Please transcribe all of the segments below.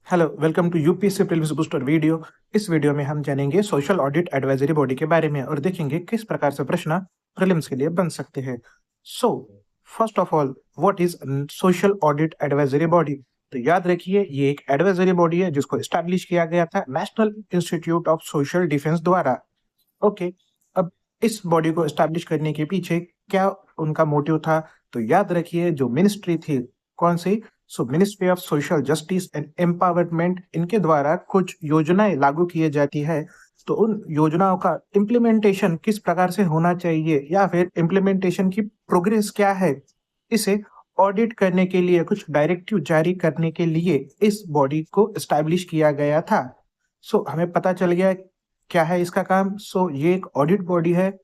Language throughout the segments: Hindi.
Hello, welcome to UPSC prelims booster video. इस वीडियो में हम जानेंगे सोशल ऑडिट एडवाइजरी बॉडी के बारे में और देखेंगे किस प्रकार से प्रश्न प्रीलिम्स के लिए बन सकते हैं। So first of all, what is social audit advisory body? तो याद रखिए, ये एक एडवाइजरी बॉडी है जिसको एस्टैब्लिश किया गया था national institute of social defence द्वारा। ओके, अब इस बॉडी को एस्टैब्लिश करने के पीछे क्या उनका मोटिव था? तो याद रखिए, जो मिनिस्ट्री थी, कौन सी? So ministry of social justice and empowerment, इनके द्वारा कुछ योजनाएं लागू किए जाती है। तो उन योजनाओं का इम्प्लीमेंटेशन किस प्रकार से होना चाहिए या फिर इम्प्लीमेंटेशन की प्रोग्रेस क्या है, इसे ऑडिट करने के लिए, कुछ डायरेक्टिव जारी करने के लिए इस बॉडी को एस्टैब्लिश किया गया था। सो हमें पता चल गया क्या है इसका काम। सो ये एक ऑडिट बॉडी है,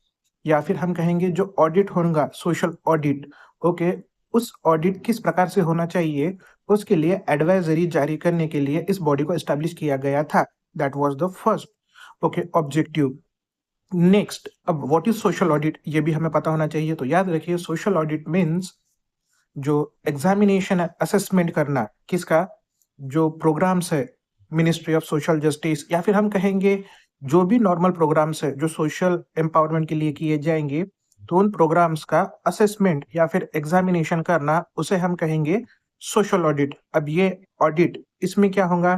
या फिर हम कहेंगे जो ऑडिट होगा, सोशल ऑडिट। ओके, उस ऑडिट किस प्रकार से होना चाहिए, उसके लिए एडवाइजरी जारी करने के लिए इस बॉडी को एस्टैब्लिश किया गया था। That was the first objective. Next, अब व्हाट इज सोशल ऑडिट, ये भी हमें पता होना चाहिए। तो याद रखिए, सोशल ऑडिट मीन्स जो एग्जामिनेशन है, असेसमेंट करना, किसका? जो प्रोग्राम्स है मिनिस्ट्री ऑफ सोशल जस्टिस, या फिर हम कहेंगे जो भी नॉर्मल प्रोग्राम्स है जो सोशल एम्पावरमेंट के लिए किए जाएंगे, तो उन प्रोग्राम्स का असेसमेंट या फिर एग्जामिनेशन करना, उसे हम कहेंगे सोशल ऑडिट। अब ये ऑडिट, इसमें क्या होगा?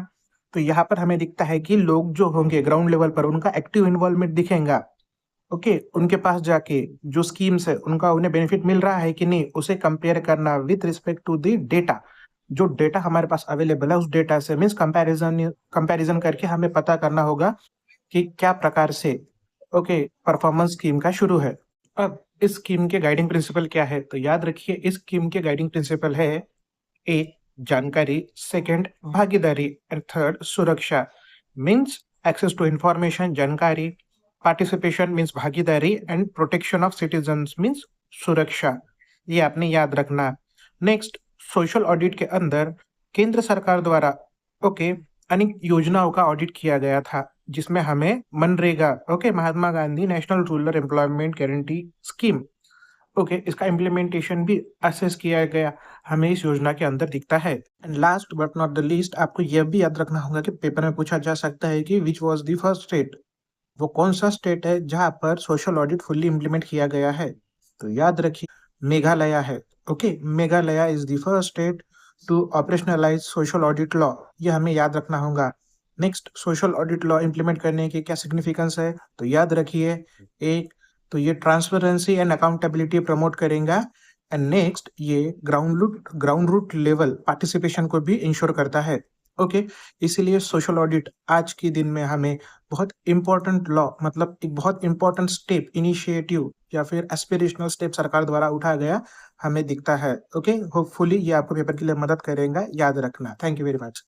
तो यहाँ पर हमें दिखता है कि लोग जो होंगे ग्राउंड लेवल पर, उनका एक्टिव इन्वॉल्वमेंट दिखेगा। ओके, उनके पास जाके जो स्कीम्स है उनका उन्हें बेनिफिट मिल रहा है कि नहीं, उसे कंपेयर करना with respect to the data. जो डेटा हमारे पास अवेलेबल है, उस डेटा से मीन्स कंपैरिजन करके हमें पता करना होगा कि क्या प्रकार से परफॉर्मेंस स्कीम का शुरू है। अब इस स्कीम के गाइडिंग प्रिंसिपल क्या है? तो याद रखिए, इस स्कीम के गाइडिंग प्रिंसिपल है: एक, जानकारी; सेकंड, भागीदारी; एंड थर्ड, सुरक्षा। मीन्स एक्सेस टू इंफॉर्मेशन, जानकारी; पार्टिसिपेशन मीन्स भागीदारी; and protection of citizens means सुरक्षा। ये आपने याद रखना। नेक्स्ट, सोशल ऑडिट के अंदर केंद्र सरकार द्वारा अनेक योजनाओं का ऑडिट किया गया था, जिसमें हमें MNREGA, Mahatma Gandhi national rural employment guarantee scheme, इसका इम्प्लीमेंटेशन भी असेस किया गया, हमें इस योजना के अंदर दिखता है। And last but not the least, आपको यह भी याद रखना होगा कि पेपर में पूछा जा सकता है कि which was the first state, वो कौन सा स्टेट है जहां पर सोशल ऑडिट फुल्ली इम्प्लीमेंट किया गया है? तो याद रखिए, मेघालय है। Meghalaya is the first state to operationalize social audit law, ये हमें याद रखना होगा। Next, social audit law implement करने की क्या सिग्निफिकेंस है? तो याद रखिए, एक तो ये ट्रांसपेरेंसी एंड अकाउंटेबिलिटी प्रमोट करेगा, एंड नेक्स्ट ये ग्राउंड रूट लेवल पार्टिसिपेशन को भी इंश्योर करता है। इसीलिए सोशल ऑडिट आज के दिन में हमें बहुत इंपॉर्टेंट लॉ, मतलब एक बहुत इंपॉर्टेंट स्टेप, इनिशिएटिव या फिर एस्पिरेशनल स्टेप सरकार द्वारा उठाया गया हमें दिखता है। होपफुली ये आपको पेपर के लिए मदद करेगा, याद रखना। Thank you very much.